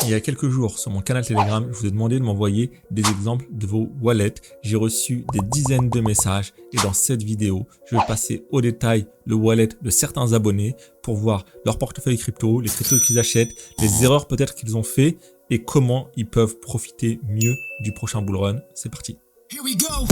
Il y a quelques jours, sur mon canal Telegram, je vous ai demandé de m'envoyer des exemples de vos wallets. J'ai reçu des dizaines de messages et dans cette vidéo, je vais passer au détail le wallet de certains abonnés pour voir leur portefeuille crypto, les cryptos qu'ils achètent, les erreurs peut-être qu'ils ont fait et comment ils peuvent profiter mieux du prochain bull run. C'est parti. Here we go.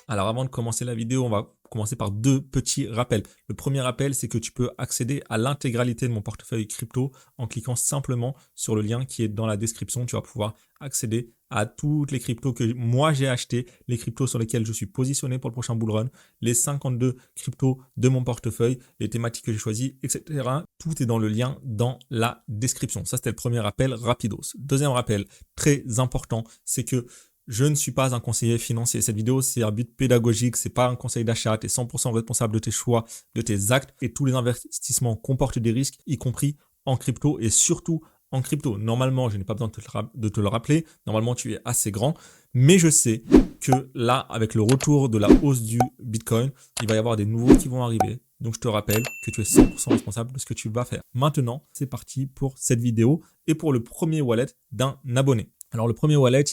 Alors avant de commencer la vidéo, on va commencer par deux petits rappels. Le premier rappel, c'est que tu peux accéder à l'intégralité de mon portefeuille crypto en cliquant simplement sur le lien qui est dans la description. Tu vas pouvoir accéder à toutes les cryptos que moi j'ai achetées, les cryptos sur lesquels je suis positionné pour le prochain bull run, les 52 cryptos de mon portefeuille, les thématiques que j'ai choisies, etc. Tout est dans le lien dans la description. Ça, c'était le premier rappel rapidos. Deuxième rappel très important, c'est que je ne suis pas un conseiller financier. Cette vidéo, c'est un but pédagogique. C'est pas un conseil d'achat. Tu es 100% responsable de tes choix, de tes actes et tous les investissements comportent des risques, y compris en crypto et surtout en crypto. Normalement, je n'ai pas besoin de te le rappeler. Normalement, tu es assez grand. Mais je sais que là, avec le retour de la hausse du Bitcoin, il va y avoir des nouveaux qui vont arriver. Donc, je te rappelle que tu es 100% responsable de ce que tu vas faire. Maintenant, c'est parti pour cette vidéo et pour le premier wallet d'un abonné. Alors, le premier wallet,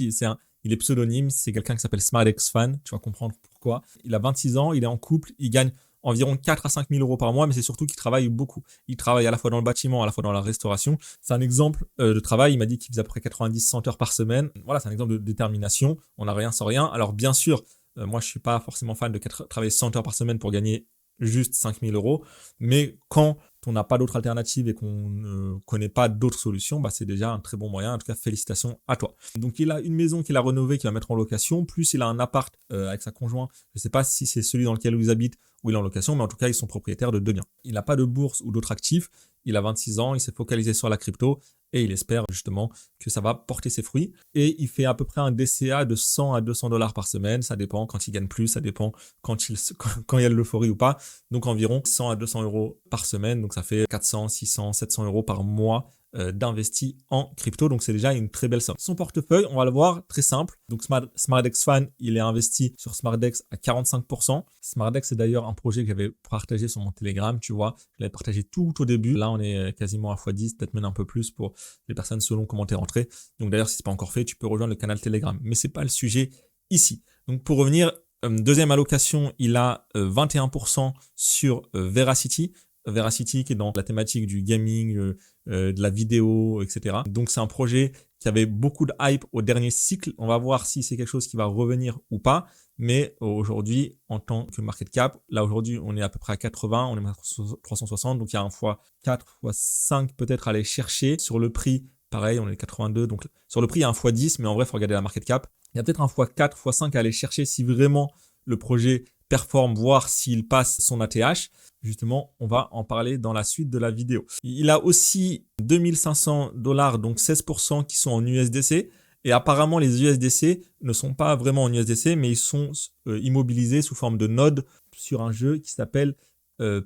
il est pseudonyme, c'est quelqu'un qui s'appelle SmartXFan, tu vas comprendre pourquoi. Il a 26 ans, il est en couple, il gagne environ 4 à 5 000 euros par mois, mais c'est surtout qu'il travaille beaucoup. Il travaille à la fois dans le bâtiment, à la fois dans la restauration. C'est un exemple de travail, il m'a dit qu'il faisait à peu près 90-100 heures par semaine. Voilà, c'est un exemple de détermination, on n'a rien sans rien. Alors bien sûr, moi je suis pas forcément fan de travailler 100 heures par semaine pour gagner juste 5 000 euros, mais quand on n'a pas d'autre alternative et qu'on ne connaît pas d'autres solutions, bah c'est déjà un très bon moyen. En tout cas, félicitations à toi. Donc, il a une maison qu'il a rénovée, qu'il va mettre en location, plus il a un appart avec sa conjointe. Je ne sais pas si c'est celui dans lequel ils habitent ou il est en location, mais en tout cas, ils sont propriétaires de deux biens. Il n'a pas de bourse ou d'autres actifs. Il a 26 ans, il s'est focalisé sur la crypto et il espère justement que ça va porter ses fruits. Et il fait à peu près un DCA de 100 à 200 dollars par semaine. Ça dépend quand il gagne plus, ça dépend quand il y a de l'euphorie ou pas. Donc environ 100 à 200 euros par semaine. Donc ça fait 400, 600, 700 euros par mois d'investi en crypto. Donc c'est déjà une très belle somme. Son portefeuille, on va le voir, très simple. Donc SmartXFan, il est investi sur SmartDex à 45%. SmartDex, c'est d'ailleurs un projet que j'avais partagé sur mon Telegram, tu vois. Je l'avais partagé tout au début. Là, on est quasiment à x10, peut-être même un peu plus pour les personnes selon comment t'es rentré. Donc d'ailleurs, si c'est pas encore fait, tu peux rejoindre le canal Telegram. Mais c'est pas le sujet ici. Donc pour revenir, deuxième allocation, il a 21% sur Veracity. Veracity qui est dans la thématique du gaming, de la vidéo, etc. Donc c'est un projet qui avait beaucoup de hype au dernier cycle. On va voir si c'est quelque chose qui va revenir ou pas. Mais aujourd'hui, en tant que market cap, là aujourd'hui on est à peu près à 80, on est à 360, donc il y a un x4, x5 peut-être à aller chercher. Sur le prix, pareil, on est à 82, donc sur le prix il y a un x10, mais en vrai il faut regarder la market cap. Il y a peut-être un x4, x5 à aller chercher si vraiment le projet performe, voir s'il passe son ATH. Justement, on va en parler dans la suite de la vidéo. Il a aussi 2500 dollars, donc 16% qui sont en USDC. Et apparemment, les USDC ne sont pas vraiment en USDC, mais ils sont immobilisés sous forme de nodes sur un jeu qui s'appelle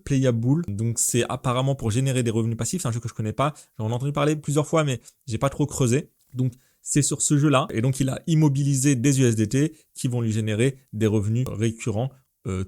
Playable. Donc, c'est apparemment pour générer des revenus passifs. C'est un jeu que je connais pas. J'en ai entendu parler plusieurs fois, mais j'ai pas trop creusé. Donc, c'est sur ce jeu-là. Et donc, il a immobilisé des USDT qui vont lui générer des revenus récurrents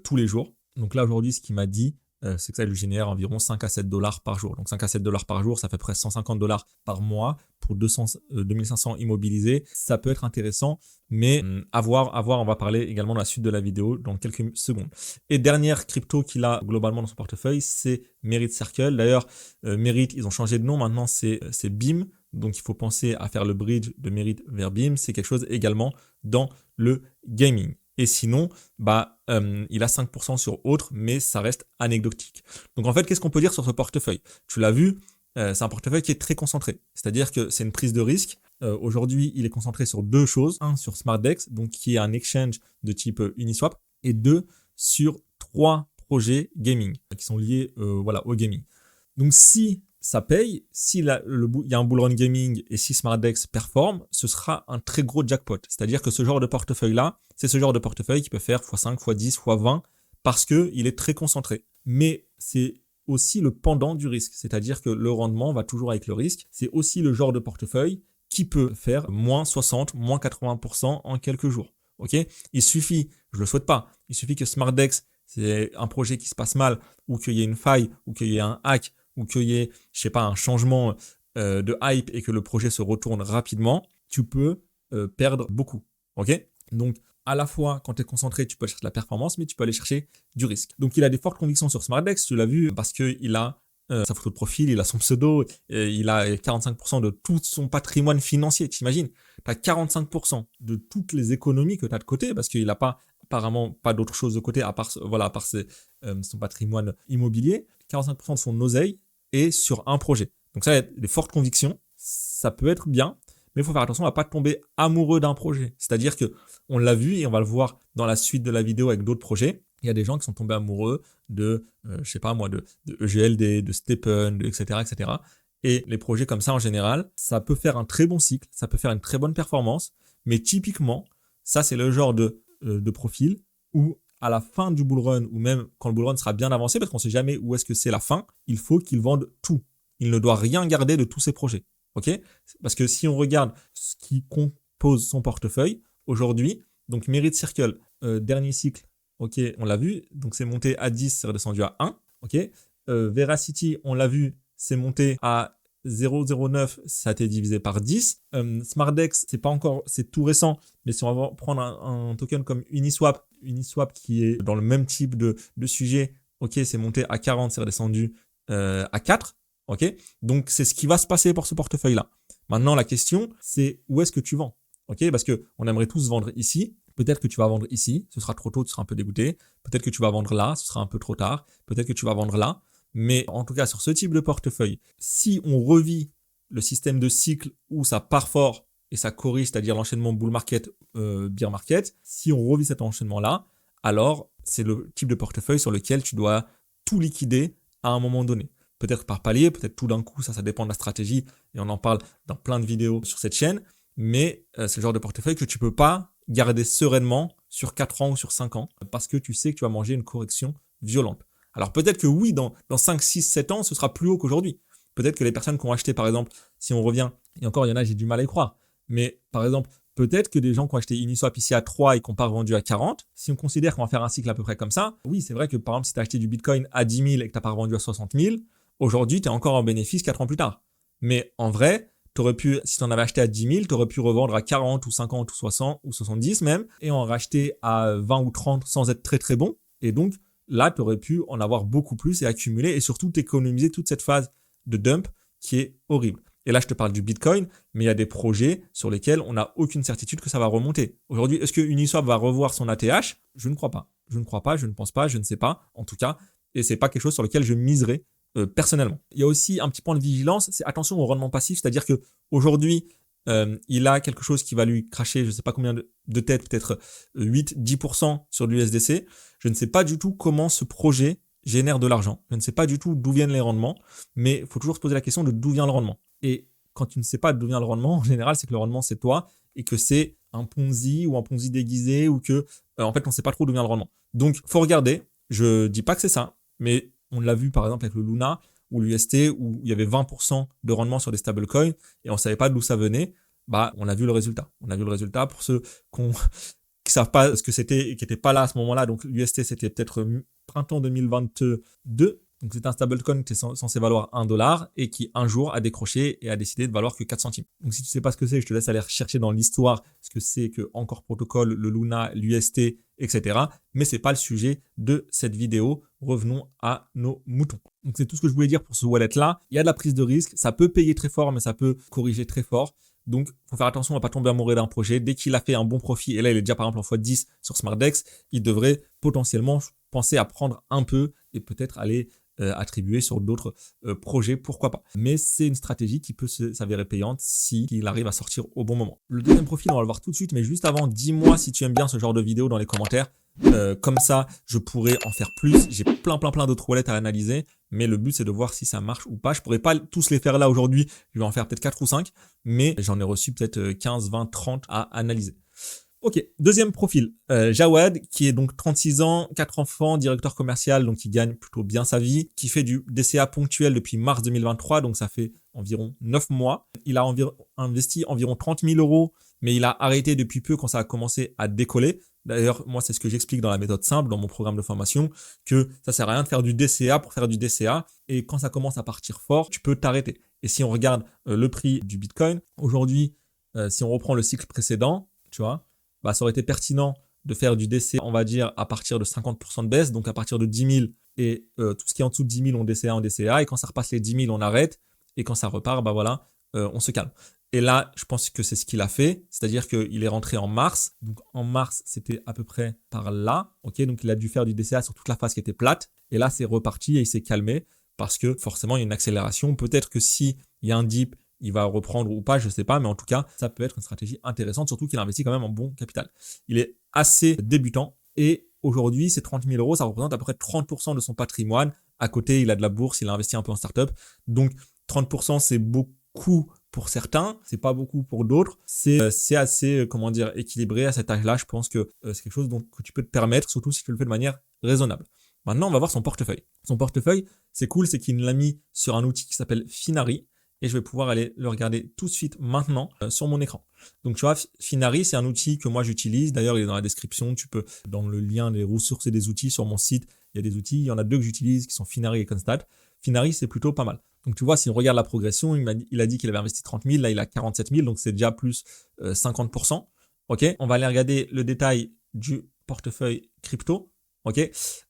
tous les jours. Donc là, aujourd'hui, ce qu'il m'a dit, c'est que ça lui génère environ 5 à 7 dollars par jour. Donc 5 à 7 dollars par jour, ça fait près 150 dollars par mois pour 2500 immobilisés. Ça peut être intéressant, mais à voir, on va parler également de la suite de la vidéo dans quelques secondes. Et dernière crypto qu'il a globalement dans son portefeuille, c'est Merit Circle. D'ailleurs, Merit, ils ont changé de nom, maintenant c'est BIM. Donc il faut penser à faire le bridge de Merit vers BIM. C'est quelque chose également dans le gaming. Et sinon, il a 5% sur autres, mais ça reste anecdotique. Donc en fait, qu'est-ce qu'on peut dire sur ce portefeuille? Tu l'as vu, c'est un portefeuille qui est très concentré. C'est-à-dire que c'est une prise de risque. Aujourd'hui, il est concentré sur deux choses. Un, sur SmartDex, donc qui est un exchange de type Uniswap. Et deux, sur 3 projets gaming qui sont liés au gaming. Donc si ça paye, si il y a un bull run gaming et si SmartDex performe, ce sera un très gros jackpot. C'est-à-dire que ce genre de portefeuille-là, c'est ce genre de portefeuille qui peut faire x5, x10, x20 parce qu'il est très concentré. Mais c'est aussi le pendant du risque. C'est-à-dire que le rendement va toujours avec le risque. C'est aussi le genre de portefeuille qui peut faire moins 60, moins 80% en quelques jours. Ok, il suffit, je le souhaite pas, il suffit que SmartDex, c'est un projet qui se passe mal, ou qu'il y ait une faille, ou qu'il y ait un hack, ou qu'il y ait, je sais pas, un changement de hype et que le projet se retourne rapidement, tu peux perdre beaucoup. Ok, donc à la fois, quand tu es concentré, tu peux aller chercher de la performance, mais tu peux aller chercher du risque. Donc, il a des fortes convictions sur SmartDex, tu l'as vu, parce qu'il a sa photo de profil, il a son pseudo, il a 45% de tout son patrimoine financier. T'imagines, tu as 45% de toutes les économies que tu as de côté, parce qu'il n'a pas, apparemment, pas d'autre chose de côté, à part son patrimoine immobilier. 45% de son oseille est sur un projet. Donc ça, il y a des fortes convictions, ça peut être bien, mais il faut faire attention à ne pas tomber amoureux d'un projet. C'est-à-dire que on l'a vu et on va le voir dans la suite de la vidéo avec d'autres projets. Il y a des gens qui sont tombés amoureux de, je sais pas moi, de EGLD, de Steppen, etc., etc. Et les projets comme ça, en général, ça peut faire un très bon cycle, ça peut faire une très bonne performance, mais typiquement, ça, c'est le genre de profil où, à la fin du bull run, ou même quand le bull run sera bien avancé, parce qu'on ne sait jamais où est-ce que c'est la fin, il faut qu'il vende tout. Il ne doit rien garder de tous ses projets. Ok ? Parce que si on regarde ce qui compose son portefeuille, aujourd'hui, donc Merit Circle, dernier cycle, ok, on l'a vu, donc c'est monté à 10, c'est redescendu à 1, ok. Veracity, on l'a vu, c'est monté à 0,09, ça a été divisé par 10. SmartDex, c'est pas encore, c'est tout récent, mais si on va prendre un token comme Uniswap qui est dans le même type de sujet, ok, c'est monté à 40, c'est redescendu à 4, ok. Donc c'est ce qui va se passer pour ce portefeuille-là. Maintenant, la question, c'est où est-ce que tu vends? Ok, parce que on aimerait tous vendre ici. Peut-être que tu vas vendre ici, ce sera trop tôt, tu seras un peu dégoûté. Peut-être que tu vas vendre là, ce sera un peu trop tard. Peut-être que tu vas vendre là. Mais en tout cas, sur ce type de portefeuille, si on revit le système de cycle où ça part fort et ça corrige, c'est-à-dire l'enchaînement bull market, bear market, si on revit cet enchaînement-là, alors c'est le type de portefeuille sur lequel tu dois tout liquider à un moment donné. Peut-être par palier, peut-être tout d'un coup, ça dépend de la stratégie et on en parle dans plein de vidéos sur cette chaîne. Mais c'est le genre de portefeuille que tu peux pas garder sereinement sur 4 ans ou sur 5 ans parce que tu sais que tu vas manger une correction violente. Alors peut-être que oui, dans 5, 6, 7 ans, ce sera plus haut qu'aujourd'hui. Peut-être que les personnes qui ont acheté, par exemple, si on revient, et encore il y en a, j'ai du mal à y croire, mais par exemple, peut-être que des gens qui ont acheté Uniswap ici à 3 et qui n'ont pas revendu à 40, si on considère qu'on va faire un cycle à peu près comme ça, oui, c'est vrai que par exemple, si tu as acheté du Bitcoin à 10 000 et que tu n'as pas revendu à 60 000, aujourd'hui, tu es encore en bénéfice 4 ans plus tard. Mais en vrai, t'aurais pu, si tu en avais acheté à 10 000, tu aurais pu revendre à 40 ou 50 ou 60 ou 70 même, et en racheter à 20 ou 30 sans être très très bon. Et donc, là, tu aurais pu en avoir beaucoup plus et accumuler et surtout t'économiser toute cette phase de dump qui est horrible. Et là, je te parle du Bitcoin, mais il y a des projets sur lesquels on n'a aucune certitude que ça va remonter. Aujourd'hui, est-ce que Uniswap va revoir son ATH? Je ne crois pas. Je ne crois pas, je ne pense pas, je ne sais pas, en tout cas. Et c'est pas quelque chose sur lequel je miserai personnellement. Il y a aussi un petit point de vigilance, c'est attention au rendement passif, c'est-à-dire que aujourd'hui, il a quelque chose qui va lui cracher, je ne sais pas combien de têtes, peut-être 8-10% sur l'USDC. Je ne sais pas du tout comment ce projet génère de l'argent. Je ne sais pas du tout d'où viennent les rendements, mais il faut toujours se poser la question de d'où vient le rendement. Et quand tu ne sais pas d'où vient le rendement, en général, c'est que le rendement, c'est toi et que c'est un Ponzi ou un Ponzi déguisé ou que, en fait, on ne sait pas trop d'où vient le rendement. Donc, faut regarder. Je dis pas que c'est ça, mais on l'a vu par exemple avec le Luna ou l'UST où il y avait 20% de rendement sur des stablecoins et on ne savait pas d'où ça venait. Bah, on a vu le résultat. On a vu le résultat pour ceux qui savent pas ce que c'était et qui n'étaient pas là à ce moment-là. Donc l'UST, c'était peut-être printemps 2022. Donc c'est un stablecoin qui est censé valoir $1 et qui un jour a décroché et a décidé de valoir que 4 centimes. Donc si tu sais pas ce que c'est, je te laisse aller chercher dans l'histoire ce que c'est que Encore Protocol, le Luna, l'UST, etc. Mais c'est pas le sujet de cette vidéo. Revenons à nos moutons. Donc c'est tout ce que je voulais dire pour ce wallet-là. Il y a de la prise de risque, ça peut payer très fort, mais ça peut corriger très fort. Donc, il faut faire attention à ne pas tomber amoureux d'un projet. Dès qu'il a fait un bon profit, et là, il est déjà par exemple en x10 sur SmartDex, il devrait potentiellement penser à prendre un peu et peut-être aller attribuer sur d'autres projets, pourquoi pas. Mais c'est une stratégie qui peut s'avérer payante si il arrive à sortir au bon moment. Le deuxième profil, on va le voir tout de suite, mais juste avant, dis-moi si tu aimes bien ce genre de vidéo dans les commentaires. Comme ça, je pourrais en faire plus. J'ai plein d'autres wallets à analyser, mais le but, c'est de voir si ça marche ou pas. Je pourrais pas tous les faire là aujourd'hui. Je vais en faire peut-être 4 ou 5, mais j'en ai reçu peut-être 15, 20, 30 à analyser. Ok, deuxième profil, Jawad, qui est donc 36 ans, 4 enfants, directeur commercial, donc qui gagne plutôt bien sa vie, qui fait du DCA ponctuel depuis mars 2023, donc ça fait environ 9 mois. Il a investi environ 30 000 euros, mais il a arrêté depuis peu quand ça a commencé à décoller. D'ailleurs, moi, c'est ce que j'explique dans la méthode simple, dans mon programme de formation, que ça sert à rien de faire du DCA pour faire du DCA, et quand ça commence à partir fort, tu peux t'arrêter. Et si on regarde le prix du Bitcoin, aujourd'hui, si on reprend le cycle précédent, tu vois, bah, ça aurait été pertinent de faire du DCA, on va dire, à partir de 50% de baisse, donc à partir de 10 000, et tout ce qui est en dessous de 10 000, on DCA, on DCA, et quand ça repasse les 10 000, on arrête, et quand ça repart, bah voilà, on se calme. Et là, je pense que c'est ce qu'il a fait, c'est-à-dire qu'il est rentré en mars, donc en mars, c'était à peu près par là, ok, donc il a dû faire du DCA sur toute la face qui était plate, et là, c'est reparti et il s'est calmé, parce que forcément, il y a une accélération, peut-être que s'il y a un dip, il va reprendre ou pas, je ne sais pas, mais en tout cas, ça peut être une stratégie intéressante, surtout qu'il investit quand même en bon capital. Il est assez débutant et aujourd'hui, ces 30 000 euros, ça représente à peu près 30% de son patrimoine. À côté, il a de la bourse, il a investi un peu en startup. Donc, 30%, c'est beaucoup pour certains, c'est pas beaucoup pour d'autres. C'est assez, comment dire, équilibré à cet âge-là. Je pense que c'est quelque chose que tu peux te permettre, surtout si tu le fais de manière raisonnable. Maintenant, on va voir son portefeuille. Son portefeuille, c'est cool, c'est qu'il l'a mis sur un outil qui s'appelle Finari. Et je vais pouvoir aller le regarder tout de suite maintenant sur mon écran. Donc tu vois, Finari, c'est un outil que moi j'utilise. D'ailleurs, il est dans la description. Tu peux, dans le lien des ressources et des outils sur mon site, il y a des outils. Il y en a deux que j'utilise qui sont Finari et Constat. Finari, c'est plutôt pas mal. Donc tu vois, si on regarde la progression, il a dit qu'il avait investi 30 000. Là, il a 47 000. Donc c'est déjà plus 50%. Ok, on va aller regarder le détail du portefeuille crypto. Ok,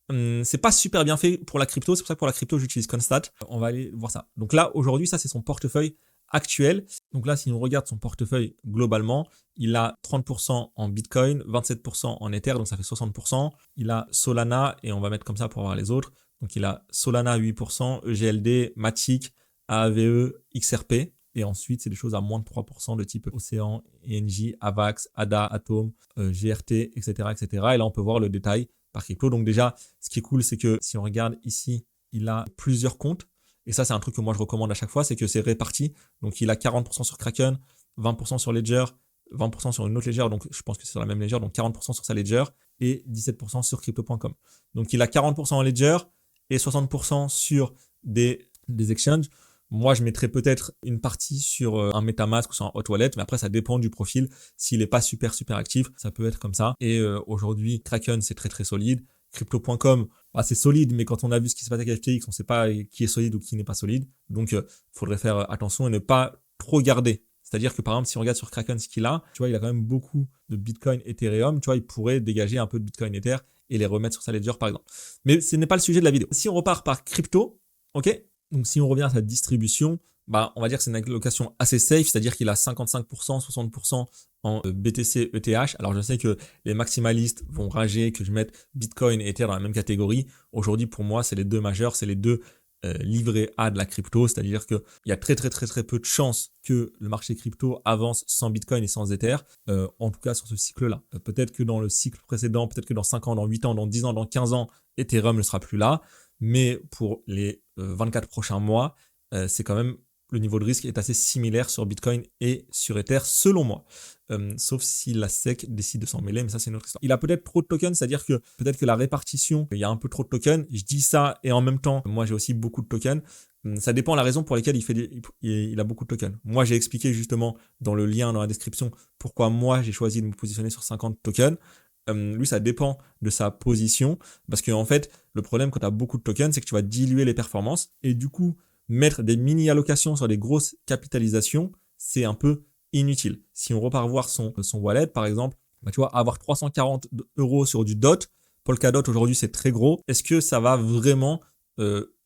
c'est pas super bien fait pour la crypto, c'est pour ça que pour la crypto j'utilise Constat. On va aller voir ça. Donc là aujourd'hui ça c'est son portefeuille actuel. Donc là si on regarde son portefeuille globalement, il a 30% en Bitcoin, 27% en Ether, donc ça fait 60%. Il a Solana et on va mettre comme ça pour voir les autres. Donc il a Solana 8%, EGLD, Matic, AAVE, XRP. Et ensuite, c'est des choses à moins de 3% de type Océan, ENJ, AVAX, ADA, Atom, GRT, etc., etc. Et là, on peut voir le détail par crypto. Donc déjà, ce qui est cool, c'est que si on regarde ici, il a plusieurs comptes. Et ça, c'est un truc que moi, je recommande à chaque fois, c'est que c'est réparti. Donc, il a 40% sur Kraken, 20% sur Ledger, 20% sur une autre Ledger. Donc, je pense que c'est sur la même Ledger. Donc, 40% sur sa Ledger et 17% sur crypto.com. Donc, il a 40% en Ledger et 60% sur des exchanges. Moi, je mettrais peut-être une partie sur un MetaMask ou sur un Hot Wallet, mais après, ça dépend du profil. S'il n'est pas super actif, ça peut être comme ça. Et aujourd'hui, Kraken, c'est très solide. Crypto.com, c'est solide, mais quand on a vu ce qui se passe avec FTX, on ne sait pas qui est solide ou qui n'est pas solide. Donc, il faudrait faire attention et ne pas trop garder. C'est-à-dire que par exemple, si on regarde sur Kraken ce qu'il a, tu vois, il a quand même beaucoup de Bitcoin, Ethereum. Tu vois, il pourrait dégager un peu de Bitcoin, Ether et les remettre sur sa Ledger, par exemple. Mais ce n'est pas le sujet de la vidéo. Si on repart par crypto, ok, donc si on revient à sa distribution, on va dire que c'est une allocation assez safe, c'est-à-dire qu'il a 55%, 60% en BTC ETH. Alors je sais que les maximalistes vont rager que je mette Bitcoin et Ether dans la même catégorie. Aujourd'hui, pour moi, c'est les deux majeurs, c'est les deux livrets A de la crypto, c'est-à-dire qu'il y a très peu de chances que le marché crypto avance sans Bitcoin et sans Ether, en tout cas sur ce cycle-là. Peut-être que dans le cycle précédent, peut-être que dans 5 ans, dans 8 ans, dans 10 ans, dans 15 ans, Ethereum ne sera plus là, mais pour les 24 prochains mois, c'est quand même le niveau de risque est assez similaire sur Bitcoin et sur Ether, selon moi. Sauf si la SEC décide de s'en mêler, mais ça, c'est une autre histoire. Il a peut-être trop de tokens, c'est-à-dire que peut-être que la répartition, il y a un peu trop de tokens. Je dis ça et en même temps, moi, j'ai aussi beaucoup de tokens. Ça dépend de la raison pour laquelle il a beaucoup de tokens. Moi, j'ai expliqué justement dans le lien dans la description pourquoi moi, j'ai choisi de me positionner sur 50 tokens. Lui, ça dépend de sa position parce que en fait, le problème quand tu as beaucoup de tokens, c'est que tu vas diluer les performances et du coup, mettre des mini-allocations sur des grosses capitalisations, c'est un peu inutile. Si on repart voir son wallet, par exemple, tu vois, avoir 340 € sur du DOT, Polkadot aujourd'hui c'est très gros, est-ce que ça va vraiment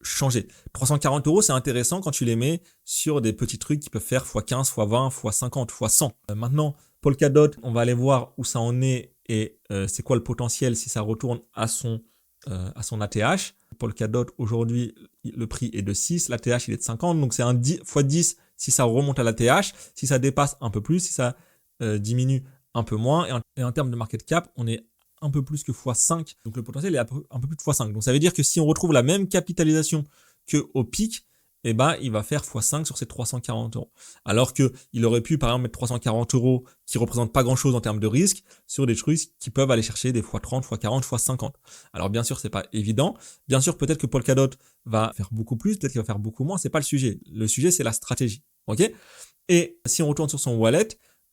changer? 340 €, c'est intéressant quand tu les mets sur des petits trucs qui peuvent faire x15, x20, x50, x100. Maintenant, Polkadot, on va aller voir où ça en est et c'est quoi le potentiel si ça retourne à son ATH. Polkadot, aujourd'hui, le prix est de 6, l'ATH il est de 50, donc c'est un 10 x 10 si ça remonte à l'ATH, si ça dépasse un peu plus, si ça diminue un peu moins, et en termes de market cap, on est un peu plus que x5, donc le potentiel est un peu plus de x5. Donc ça veut dire que si on retrouve la même capitalisation qu'au pic, eh ben, il va faire x5 sur ses 340 euros. Alors qu'il aurait pu, par exemple, mettre 340 euros qui ne représentent pas grand-chose en termes de risque sur des trucs qui peuvent aller chercher des x30, x40, x50. Alors, bien sûr, c'est pas évident. Bien sûr, peut-être que Polkadot va faire beaucoup plus, peut-être qu'il va faire beaucoup moins. C'est pas le sujet. Le sujet, c'est la stratégie. OK? Et si on retourne sur son wallet,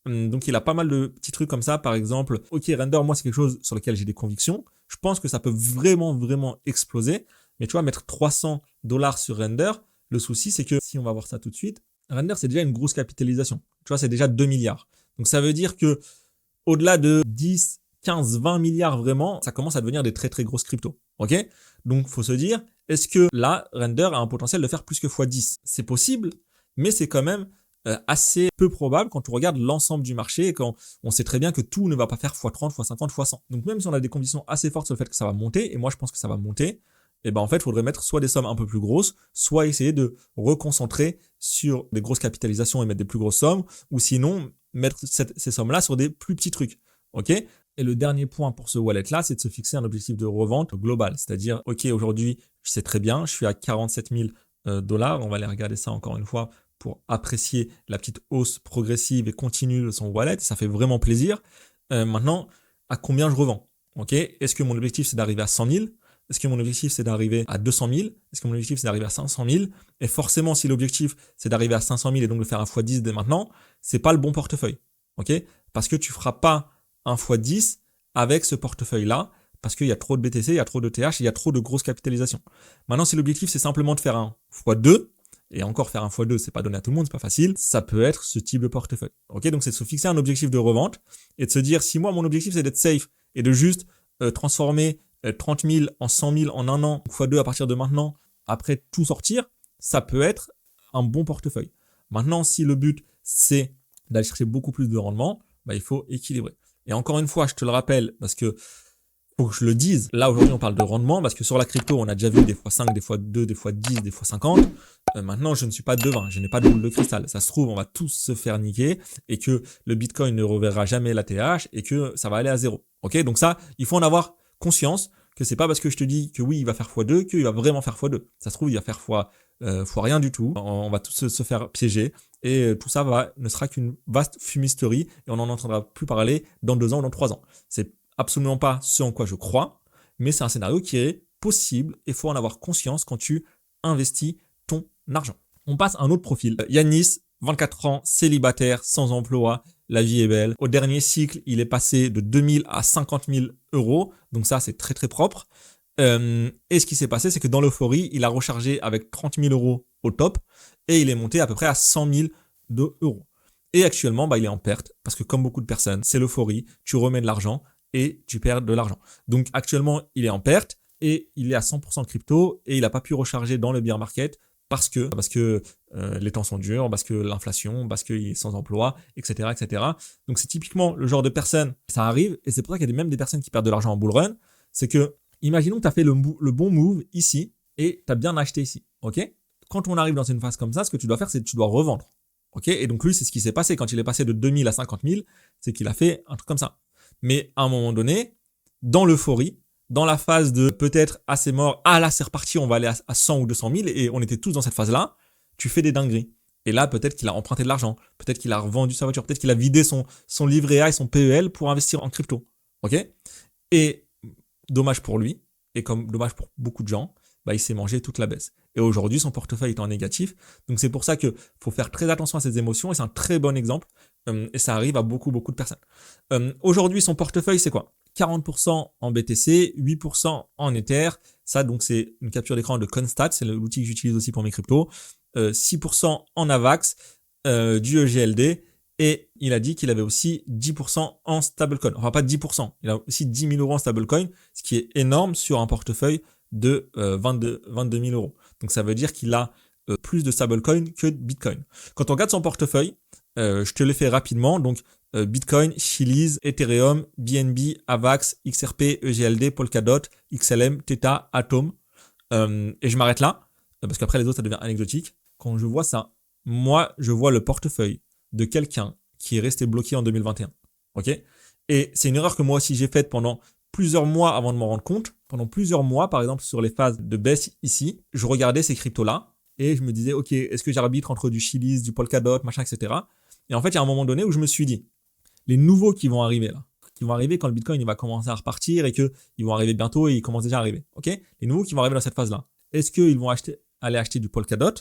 donc il a pas mal de petits trucs comme ça. Par exemple, OK, Render, moi, c'est quelque chose sur lequel j'ai des convictions. Je pense que ça peut vraiment, vraiment exploser. Mais tu vois, mettre 300 $ sur Render, le souci, c'est que si on va voir ça tout de suite, Render, c'est déjà une grosse capitalisation. Tu vois, c'est déjà 2 milliards. Donc, ça veut dire que au-delà de 10, 15, 20 milliards vraiment, ça commence à devenir des très, très grosses cryptos. OK? Donc, faut se dire, est-ce que là, Render a un potentiel de faire plus que x10? C'est possible, mais c'est quand même assez peu probable quand on regarde l'ensemble du marché et quand on sait très bien que tout ne va pas faire x30, x50, x100. Donc, même si on a des conditions assez fortes sur le fait que ça va monter, et moi, je pense que ça va monter, et ben en fait, il faudrait mettre soit des sommes un peu plus grosses, soit essayer de reconcentrer sur des grosses capitalisations et mettre des plus grosses sommes, ou sinon mettre ces sommes-là sur des plus petits trucs. OK? Et le dernier point pour ce wallet-là, c'est de se fixer un objectif de revente global. C'est-à-dire, OK, aujourd'hui, je sais très bien, je suis à 47 000 $. On va aller regarder ça encore une fois pour apprécier la petite hausse progressive et continue de son wallet. Ça fait vraiment plaisir. Maintenant, à combien je revends? OK? Est-ce que mon objectif, c'est d'arriver à 100 000? Est-ce que mon objectif, c'est d'arriver à 200 000? Est-ce que mon objectif, c'est d'arriver à 500 000? Et forcément, si l'objectif, c'est d'arriver à 500 000 et donc de faire un x10 dès maintenant, c'est pas le bon portefeuille. OK? Parce que tu feras pas un x10 avec ce portefeuille-là, parce qu'il y a trop de BTC, il y a trop de TH, il y a trop de grosses capitalisations. Maintenant, si l'objectif, c'est simplement de faire un x2, et encore faire un x2, c'est pas donné à tout le monde, c'est pas facile, ça peut être ce type de portefeuille. OK? Donc, c'est de se fixer un objectif de revente et de se dire, si moi, mon objectif, c'est d'être safe et de juste transformer 30 000 en 100 000 en un an, x2 à partir de maintenant, après tout sortir, ça peut être un bon portefeuille. Maintenant, si le but, c'est d'aller chercher beaucoup plus de rendement, bah, il faut équilibrer. Et encore une fois, je te le rappelle, parce que faut que je le dise, là aujourd'hui on parle de rendement, parce que sur la crypto, on a déjà vu des x5, des x2, des x10, des x50. Maintenant, je ne suis pas devin, je n'ai pas de boule de cristal. Ça se trouve, on va tous se faire niquer et que le Bitcoin ne reverra jamais la TH et que ça va aller à zéro. OK? Donc ça, il faut en avoir conscience que c'est pas parce que je te dis que oui, il va faire x2 qu'il va vraiment faire x2. Ça se trouve, il va faire fois rien du tout. On va tous se faire piéger et tout ça ne sera qu'une vaste fumisterie et on n'en entendra plus parler dans 2 ans ou dans 3 ans. C'est absolument pas ce en quoi je crois, mais c'est un scénario qui est possible et il faut en avoir conscience quand tu investis ton argent. On passe à un autre profil. Yanis, 24 ans, célibataire, sans emploi, la vie est belle. Au dernier cycle, il est passé de 2 000 à 50 000 euros. Donc ça, c'est très très propre. Et ce qui s'est passé, c'est que dans l'euphorie, il a rechargé avec 30 000 euros au top et il est monté à peu près à 100 000 euros. Et actuellement, bah, il est en perte parce que comme beaucoup de personnes, c'est l'euphorie. Tu remets de l'argent et tu perds de l'argent. Donc actuellement, il est en perte et il est à 100% crypto et il n'a pas pu recharger dans le bear market parce que les temps sont durs, parce que l'inflation, parce qu'il est sans emploi, etc., etc. Donc c'est typiquement le genre de personne, ça arrive, et c'est pour ça qu'il y a même des personnes qui perdent de l'argent en bull run, c'est que, imaginons que tu as fait le bon move ici, et tu as bien acheté ici, ok? Quand on arrive dans une phase comme ça, ce que tu dois faire, c'est que tu dois revendre, ok? Et donc lui, c'est ce qui s'est passé quand il est passé de 2 000 à 50 000, c'est qu'il a fait un truc comme ça. Mais à un moment donné, dans l'euphorie, dans la phase de peut-être assez mort, ah là c'est reparti, on va aller à 100 ou 200 000 et on était tous dans cette phase-là, tu fais des dingueries. Et là, peut-être qu'il a emprunté de l'argent, peut-être qu'il a revendu sa voiture, peut-être qu'il a vidé son livret A et son PEL pour investir en crypto. Ok? Et dommage pour lui, et comme dommage pour beaucoup de gens, bah, il s'est mangé toute la baisse. Et aujourd'hui, son portefeuille est en négatif. Donc c'est pour ça qu'il faut faire très attention à ses émotions et c'est un très bon exemple. Et ça arrive à beaucoup de personnes. Aujourd'hui, son portefeuille, c'est quoi? 40% en BTC, 8% en Ether. Ça, donc, c'est une capture d'écran de Constat. C'est l'outil que j'utilise aussi pour mes cryptos. 6% en AVAX, du EGLD. Et il a dit qu'il avait aussi 10% en stablecoin. Enfin, pas 10%. Il a aussi 10 000 euros en stablecoin, ce qui est énorme sur un portefeuille de 22 000 euros. Donc, ça veut dire qu'il a plus de stablecoin que de Bitcoin. Quand on regarde son portefeuille, je te le fais rapidement. Donc, Bitcoin, Chiliz, Ethereum, BNB, AVAX, XRP, EGLD, Polkadot, XLM, Theta, Atom. Et je m'arrête là, parce qu'après les autres, ça devient anecdotique. Quand je vois ça, moi, je vois le portefeuille de quelqu'un qui est resté bloqué en 2021. Ok? Et c'est une erreur que moi aussi j'ai faite pendant plusieurs mois avant de m'en rendre compte. Pendant plusieurs mois, par exemple, sur les phases de baisse ici, je regardais ces cryptos-là et je me disais, ok, est-ce que j'arbitre entre du Chiliz, du Polkadot, machin, etc. Et en fait, il y a un moment donné où je me suis dit, les nouveaux qui vont arriver là, qui vont arriver quand le Bitcoin il va commencer à repartir et qu'ils vont arriver bientôt et ils commencent déjà à arriver. Ok, les nouveaux qui vont arriver dans cette phase-là, est-ce qu'ils vont aller acheter du Polkadot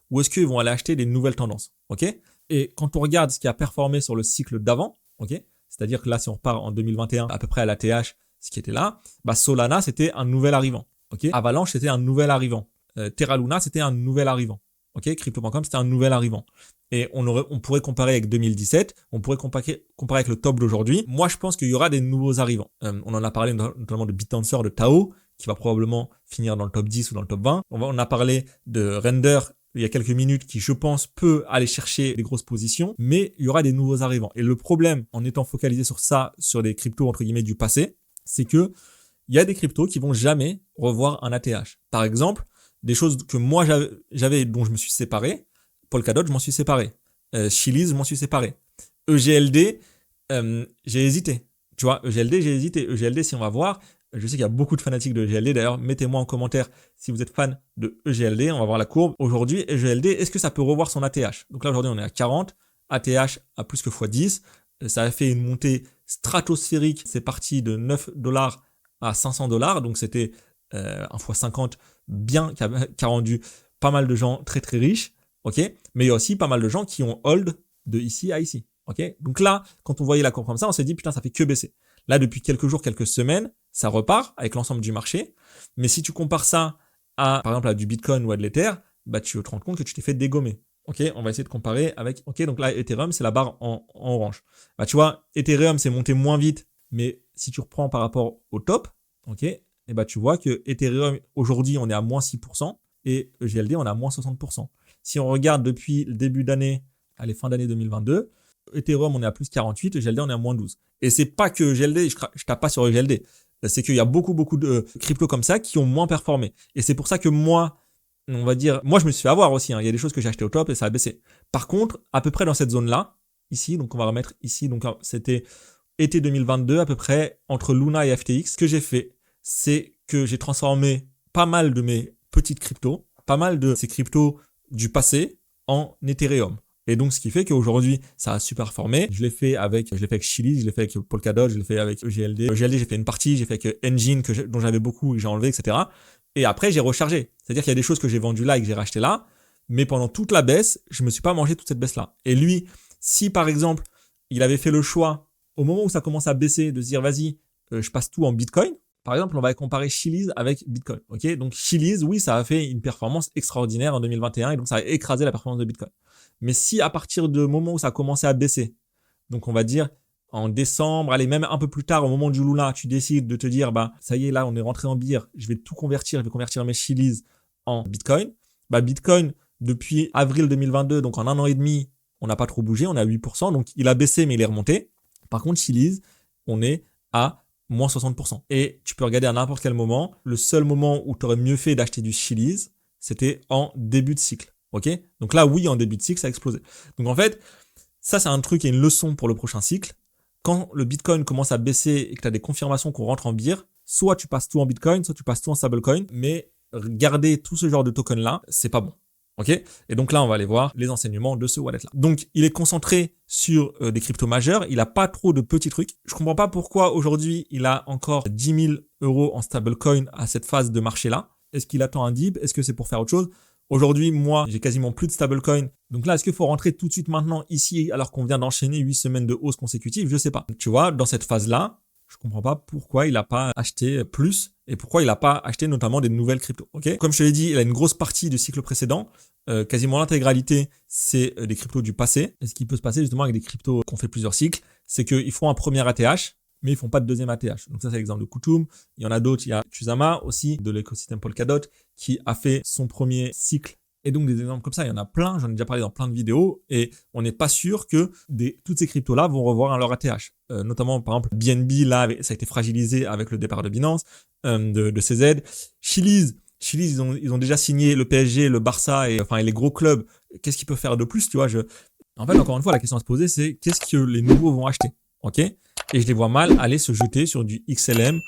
ou est-ce qu'ils vont aller acheter des nouvelles tendances? Ok. Et quand on regarde ce qui a performé sur le cycle d'avant, ok, c'est-à-dire que là, si on repart en 2021 à peu près à la TH, ce qui était là, bah Solana c'était un nouvel arrivant. Ok, Avalanche c'était un nouvel arrivant. Terra Luna c'était un nouvel arrivant. Ok, Crypto.com c'était un nouvel arrivant. Et on pourrait comparer avec 2017, on pourrait comparer avec le top d'aujourd'hui. Moi, je pense qu'il y aura des nouveaux arrivants. On en a parlé notamment de BitTensor, de Tao, qui va probablement finir dans le top 10 ou dans le top 20. On a parlé de Render il y a quelques minutes qui, je pense, peut aller chercher des grosses positions, mais il y aura des nouveaux arrivants. Et le problème, en étant focalisé sur ça, sur des cryptos, entre guillemets, du passé, c'est que il y a des cryptos qui vont jamais revoir un ATH. Par exemple, des choses que moi j'avais, dont je me suis séparé, Polkadot, je m'en suis séparé. Chiliz, je m'en suis séparé. EGLD, j'ai hésité. Tu vois, EGLD, j'ai hésité. EGLD, si on va voir, je sais qu'il y a beaucoup de fanatiques de EGLD. D'ailleurs, mettez-moi en commentaire si vous êtes fan de EGLD. On va voir la courbe. Aujourd'hui, EGLD, est-ce que ça peut revoir son ATH? Donc là, aujourd'hui, on est à 40. ATH à plus que x10. Ça a fait une montée stratosphérique. C'est parti de 9 $ à 500 $. Donc, c'était un x50 bien qui a rendu pas mal de gens très, très riches. Ok, mais il y a aussi pas mal de gens qui ont hold de ici à ici. Ok, donc là, quand on voyait la courbe comme ça, on s'est dit putain, ça fait que baisser. Là, depuis quelques jours, quelques semaines, ça repart avec l'ensemble du marché. Mais si tu compares ça à, par exemple, à du Bitcoin ou à de l'Ether, bah tu te rends compte que tu t'es fait dégommer. Ok, on va essayer de comparer avec. Ok, donc là, Ethereum, c'est la barre en orange. Bah tu vois, Ethereum, c'est monté moins vite, mais si tu reprends par rapport au top, ok, et bah tu vois que Ethereum aujourd'hui, on est à moins 6% et EGLD, on est à moins 60%. Si on regarde depuis le début d'année, allez, fin d'année 2022, Ethereum, on est à plus 48, EGLD, on est à moins 12. Et c'est pas que EGLD, je tape pas sur EGLD, c'est qu'il y a beaucoup de cryptos comme ça qui ont moins performé. Et c'est pour ça que moi, on va dire, moi je me suis fait avoir aussi, hein. Il y a des choses que j'ai achetées au top et ça a baissé. Par contre, à peu près dans cette zone-là, ici, donc on va remettre ici, donc c'était été 2022 à peu près, entre Luna et FTX, ce que j'ai fait, c'est que j'ai transformé pas mal de mes petites cryptos, pas mal de ces cryptos du passé en Ethereum. Et donc, ce qui fait qu'aujourd'hui, ça a super performé. Je l'ai fait avec Chiliz, je l'ai fait avec Polkadot, je l'ai fait avec EGLD. EGLD, j'ai fait une partie, j'ai fait avec Engine, dont j'avais beaucoup et que j'ai enlevé, etc. Et après, j'ai rechargé. C'est-à-dire qu'il y a des choses que j'ai vendues là et que j'ai racheté là. Mais pendant toute la baisse, je me suis pas mangé toute cette baisse-là. Et lui, si par exemple, il avait fait le choix, au moment où ça commence à baisser, de se dire, vas-y, je passe tout en Bitcoin. Par exemple, on va comparer Chiliz avec Bitcoin. Ok, donc Chiliz, oui, ça a fait une performance extraordinaire en 2021 et donc ça a écrasé la performance de Bitcoin. Mais si à partir du moment où ça a commencé à baisser, donc on va dire en décembre, allez, même un peu plus tard, au moment du Luna, tu décides de te dire, bah ça y est, là, on est rentré en bear, je vais tout convertir, je vais convertir mes Chiliz en Bitcoin. Bah Bitcoin, depuis avril 2022, donc en un an et demi, on n'a pas trop bougé, on est à 8%, donc il a baissé mais il est remonté. Par contre, Chiliz, on est à moins 60%. Et tu peux regarder à n'importe quel moment. Le seul moment où tu aurais mieux fait d'acheter du Chiliz, c'était en début de cycle. Ok? Donc là, oui, en début de cycle, ça a explosé. Donc en fait, ça, c'est un truc et une leçon pour le prochain cycle. Quand le Bitcoin commence à baisser et que tu as des confirmations qu'on rentre en bear, soit tu passes tout en Bitcoin, soit tu passes tout en stablecoin, mais garder tout ce genre de token-là, c'est pas bon. Ok, et donc là, on va aller voir les enseignements de ce wallet-là. Donc, il est concentré sur des cryptos majeurs. Il n'a pas trop de petits trucs. Je comprends pas pourquoi aujourd'hui, il a encore 10 000 € en stablecoin à cette phase de marché-là. Est-ce qu'il attend un dip? Est-ce que c'est pour faire autre chose? Aujourd'hui, moi, j'ai quasiment plus de stablecoin. Donc là, est-ce qu'il faut rentrer tout de suite maintenant ici alors qu'on vient d'enchaîner 8 semaines de hausse consécutive? Je sais pas. Tu vois, dans cette phase-là, je comprends pas pourquoi il n'a pas acheté plus et pourquoi il n'a pas acheté notamment des nouvelles cryptos. Ok, comme je te l'ai dit, il a une grosse partie du cycle précédent. Quasiment l'intégralité, c'est des cryptos du passé. Et ce qui peut se passer justement avec des cryptos qu'on fait plusieurs cycles, c'est qu'ils font un premier ATH, mais ils font pas de deuxième ATH. Donc ça, c'est l'exemple de Kutum. Il y en a d'autres. Il y a Kusama aussi, de l'écosystème Polkadot, qui a fait son premier cycle. Et donc, des exemples comme ça, il y en a plein. J'en ai déjà parlé dans plein de vidéos. Et on n'est pas sûr que toutes ces cryptos-là vont revoir leur ATH. Notamment, par exemple, BNB, là, ça a été fragilisé avec le départ de Binance, de CZ. Chiliz, ils ont déjà signé le PSG, le Barça et les gros clubs. Qu'est-ce qu'ils peuvent faire de plus, tu vois? En fait, encore une fois, la question à se poser, c'est qu'est-ce que les nouveaux vont acheter? Ok? Et je les vois mal aller se jeter sur du XLM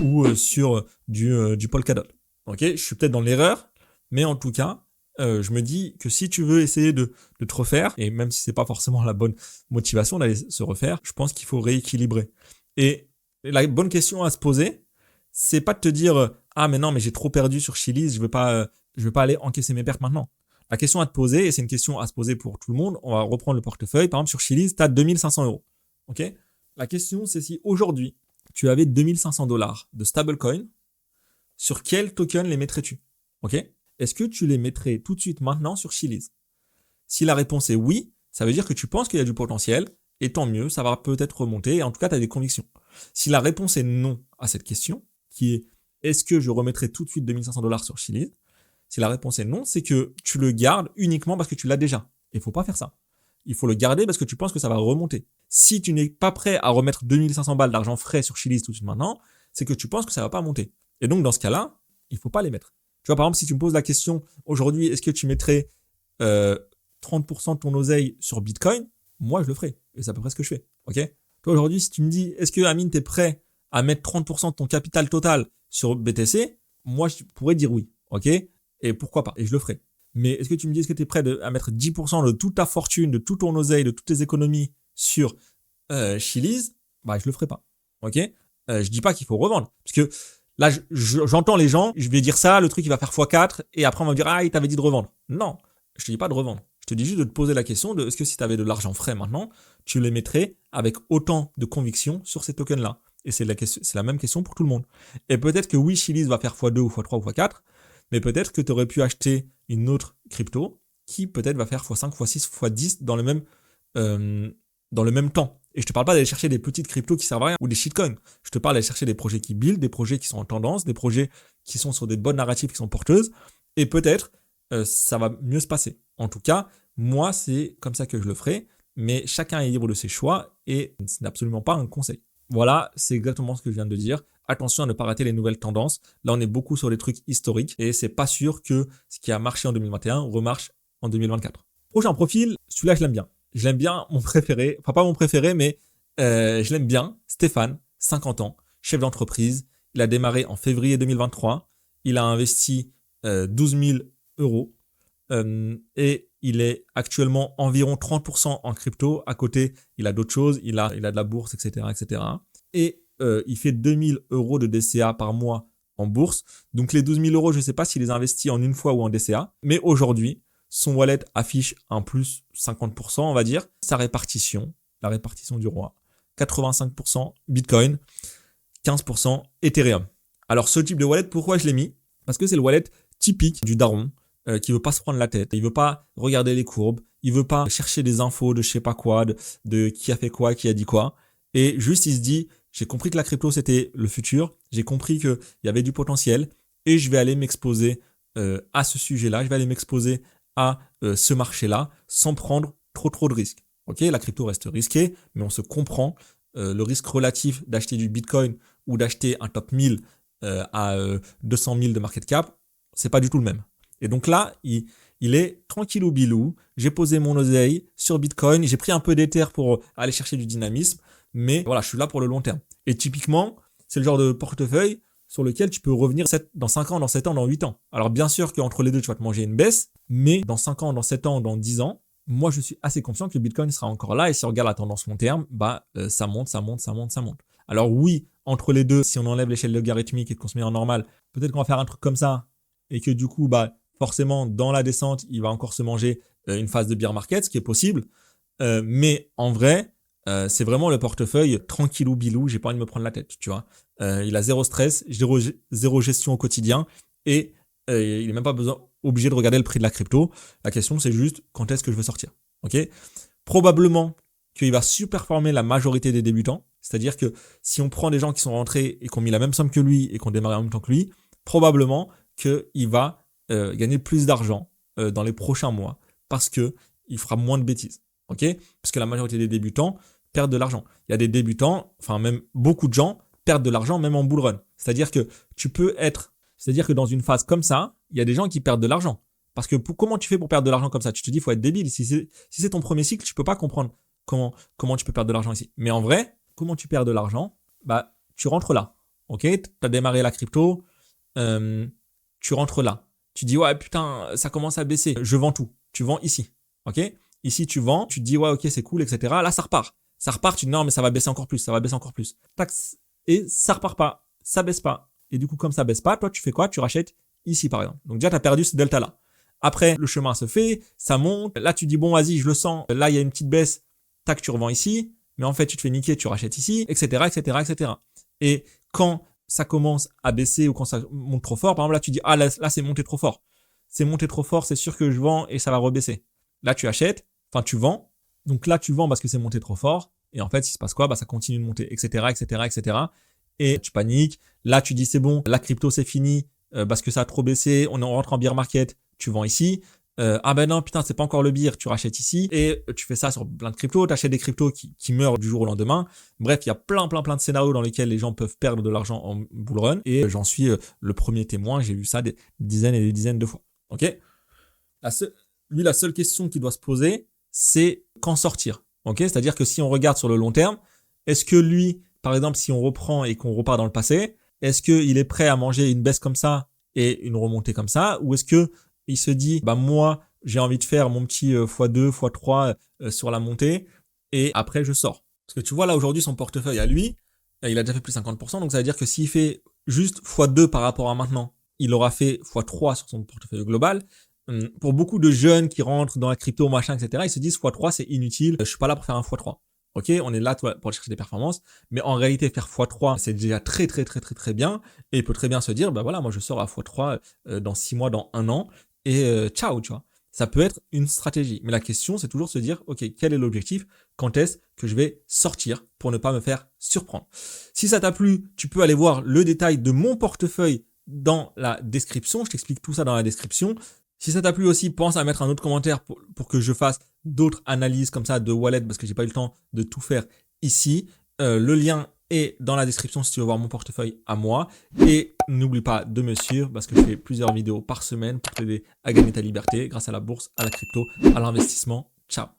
ou sur du Polkadot. Ok? Je suis peut-être dans l'erreur, mais en tout cas, je me dis que si tu veux essayer de te refaire, et même si c'est pas forcément la bonne motivation d'aller se refaire, je pense qu'il faut rééquilibrer. Et la bonne question à se poser, c'est pas de te dire ah mais non mais j'ai trop perdu sur Chiliz, je veux pas aller encaisser mes pertes maintenant. La question à te poser, et c'est une question à se poser pour tout le monde, on va reprendre le portefeuille, par exemple sur Chiliz, tu as 2500 €. Ok. La question c'est si aujourd'hui tu avais 2500 $ de stablecoin, sur quel token les mettrais-tu? Ok. Est-ce que tu les mettrais tout de suite maintenant sur Chiliz? Si la réponse est oui, ça veut dire que tu penses qu'il y a du potentiel, et tant mieux, ça va peut-être remonter, et en tout cas, tu as des convictions. Si la réponse est non à cette question, qui est est-ce que je remettrai tout de suite 2500 $ sur Chiliz? Si la réponse est non, c'est que tu le gardes uniquement parce que tu l'as déjà. Il ne faut pas faire ça. Il faut le garder parce que tu penses que ça va remonter. Si tu n'es pas prêt à remettre 2500 balles d'argent frais sur Chiliz tout de suite maintenant, c'est que tu penses que ça ne va pas monter. Et donc, dans ce cas-là, il ne faut pas les mettre. Tu vois, par exemple, si tu me poses la question aujourd'hui, est-ce que tu mettrais 30% de ton oseille sur Bitcoin? Moi, je le ferai. Et c'est à peu près ce que je fais. Ok? Toi, aujourd'hui, si tu me dis, est-ce que Amine, tu es prêt à mettre 30% de ton capital total sur BTC? Moi, je pourrais dire oui. Ok? Et pourquoi pas? Et je le ferai. Mais est-ce que tu me dis, est-ce que tu es prêt à mettre 10% de toute ta fortune, de tout ton oseille, de toutes tes économies sur Chiliz? Bah, je le ferai pas. Ok? Je dis pas qu'il faut revendre. Parce que là, j'entends les gens, je vais dire ça, le truc il va faire x4, et après on va me dire, ah, il t'avait dit de revendre. Non, je te dis pas de revendre. Je te dis juste de te poser la question de est-ce que si tu avais de l'argent frais maintenant, tu les mettrais avec autant de conviction sur ces tokens-là. Et c'est la même question pour tout le monde. Et peut-être que oui, Chiliz va faire x2 ou x3 ou x4, mais peut-être que tu aurais pu acheter une autre crypto qui peut-être va faire x5, x6, x10 dans le même temps. Et je te parle pas d'aller chercher des petites cryptos qui servent à rien ou des shitcoins. Je te parle d'aller chercher des projets qui build, des projets qui sont en tendance, des projets qui sont sur des bonnes narratives qui sont porteuses. Et peut-être ça va mieux se passer. En tout cas, moi, c'est comme ça que je le ferai. Mais chacun est libre de ses choix et ce n'est absolument pas un conseil. Voilà, c'est exactement ce que je viens de dire. Attention à ne pas rater les nouvelles tendances. Là, on est beaucoup sur des trucs historiques et c'est pas sûr que ce qui a marché en 2021 remarche en 2024. Prochain profil, celui-là, je l'aime bien. Je l'aime bien, mon préféré. Enfin, pas mon préféré, mais je l'aime bien. Stéphane, 50 ans, chef d'entreprise. Il a démarré en février 2023. Il a investi 12 000 € et il est actuellement environ 30% en crypto. À côté, il a d'autres choses. Il a de la bourse, etc., etc. Et il fait 2 000 € de DCA par mois en bourse. Donc les 12 000 €, je ne sais pas s'il les investit en une fois ou en DCA. Mais aujourd'hui, son wallet affiche un plus 50%, on va dire. Sa répartition, la répartition du roi, 85% Bitcoin, 15% Ethereum. Alors ce type de wallet, pourquoi je l'ai mis? Parce que c'est le wallet typique du daron qui veut pas se prendre la tête. Il veut pas regarder les courbes. Il veut pas chercher des infos de je sais pas quoi, de qui a fait quoi, qui a dit quoi. Et juste, il se dit, j'ai compris que la crypto, c'était le futur. J'ai compris qu'il y avait du potentiel et je vais aller m'exposer à ce sujet-là. Je vais aller m'exposer à ce marché-là sans prendre trop de risques. Ok, la crypto reste risquée, mais on se comprend. Le risque relatif d'acheter du Bitcoin ou d'acheter un top 1000 à 200 000 de market cap, c'est pas du tout le même. Et donc là, il est tranquillou bilou. J'ai posé mon oseille sur Bitcoin. J'ai pris un peu d'Ether pour aller chercher du dynamisme. Mais voilà, je suis là pour le long terme. Et typiquement, c'est le genre de portefeuille sur lequel tu peux revenir dans 5 ans, dans 7 ans, dans 8 ans. Alors bien sûr qu'entre les deux, tu vas te manger une baisse. Mais dans 5 ans, dans 7 ans, dans 10 ans, moi, je suis assez confiant que le Bitcoin sera encore là. Et si on regarde la tendance long terme, ça monte. Alors oui, entre les deux, si on enlève l'échelle logarithmique et qu'on se met en normal, peut-être qu'on va faire un truc comme ça. Et que du coup, forcément, dans la descente, il va encore se manger une phase de bear market, ce qui est possible. Mais en vrai, c'est vraiment le portefeuille tranquillou bilou, j'ai pas envie de me prendre la tête, tu vois. Il a zéro stress, zéro gestion au quotidien et il n'est même pas obligé de regarder le prix de la crypto. La question, c'est juste quand est-ce que je veux sortir. Ok. Probablement qu'il va surperformer la majorité des débutants. C'est-à-dire que si on prend des gens qui sont rentrés et qui ont mis la même somme que lui et qui ont démarré en même temps que lui, probablement qu'il va gagner plus d'argent dans les prochains mois parce qu'il fera moins de bêtises. Ok. Parce que la majorité des débutants perdent de l'argent. Il y a des débutants, enfin même beaucoup de gens perdent de l'argent même en bull run. C'est-à-dire que dans une phase comme ça, il y a des gens qui perdent de l'argent. Parce que comment tu fais pour perdre de l'argent comme ça? Tu te dis, il faut être débile. Si c'est ton premier cycle, tu peux pas comprendre comment tu peux perdre de l'argent ici. Mais en vrai, comment tu perds de l'argent? Tu rentres là. Ok, tu as démarré la crypto, tu rentres là. Tu dis, ouais, putain, ça commence à baisser. Je vends tout. Tu vends ici. OK? Ici, tu vends. Tu te dis, ouais, OK, c'est cool, etc. Là, ça repart. Ça repart. Tu dis, non, mais ça va baisser encore plus. Ça va baisser encore plus. Tac. Et ça repart pas. Ça baisse pas. Et du coup, comme ça baisse pas, toi, tu fais quoi? Tu rachètes ici, par exemple. Donc, déjà, tu as perdu ce delta-là. Après, le chemin se fait. Ça monte. Là, tu dis, bon, vas-y, je le sens. Là, il y a une petite baisse. Tac, tu revends ici. Mais en fait, tu te fais niquer. Tu rachètes ici, etc., etc., etc. Et quand ça commence à baisser ou quand ça monte trop fort, par exemple, là, tu dis, ah, là c'est monté trop fort. C'est monté trop fort, c'est sûr que je vends et ça va rebaisser. Là, tu achètes, enfin, tu vends. Donc là, tu vends parce que c'est monté trop fort. Et en fait, il se passe quoi? Bah, ça continue de monter, etc., etc., etc. Et tu paniques. Là, tu dis, c'est bon, la crypto, c'est fini parce que ça a trop baissé. On rentre en bear market. Tu vends ici. Ah ben non, putain, c'est pas encore le beer, tu rachètes ici. Et tu fais ça sur plein de cryptos. Tu achètes des cryptos qui meurent du jour au lendemain. Bref, il y a plein de scénarios dans lesquels les gens peuvent perdre de l'argent en bull run. Et j'en suis le premier témoin. J'ai vu ça des dizaines et des dizaines de fois. Ok? La seule question qu'il doit se poser, c'est quand sortir. Ok? C'est-à-dire que si on regarde sur le long terme, est-ce que lui, par exemple, si on reprend et qu'on repart dans le passé, est-ce qu'il est prêt à manger une baisse comme ça et une remontée comme ça? Ou est-ce que il se dit, bah moi, j'ai envie de faire mon petit x2, x3 sur la montée et après je sors. Parce que tu vois là aujourd'hui son portefeuille à lui, il a déjà fait plus de 50%, donc ça veut dire que s'il fait juste x2 par rapport à maintenant, il aura fait x3 sur son portefeuille global. Pour beaucoup de jeunes qui rentrent dans la crypto, machin, etc., ils se disent x3 c'est inutile, je suis pas là pour faire un x3. Ok, on est là pour chercher des performances, mais en réalité faire x3 c'est déjà très bien, et il peut très bien se dire, bah voilà, moi je sors à x3 dans 6 mois, dans 1 an, et ciao, tu vois. Ça peut être une stratégie. Mais la question, c'est toujours se dire, ok, quel est l'objectif? Quand est-ce que je vais sortir pour ne pas me faire surprendre? Si ça t'a plu, tu peux aller voir le détail de mon portefeuille dans la description. Je t'explique tout ça dans la description. Si ça t'a plu aussi, pense à mettre un autre commentaire pour que je fasse d'autres analyses comme ça de wallet parce que j'ai pas eu le temps de tout faire ici. Le lien est dans la description si tu veux voir mon portefeuille à moi. Et n'oublie pas de me suivre parce que je fais plusieurs vidéos par semaine pour t'aider à gagner ta liberté grâce à la bourse, à la crypto, à l'investissement. Ciao!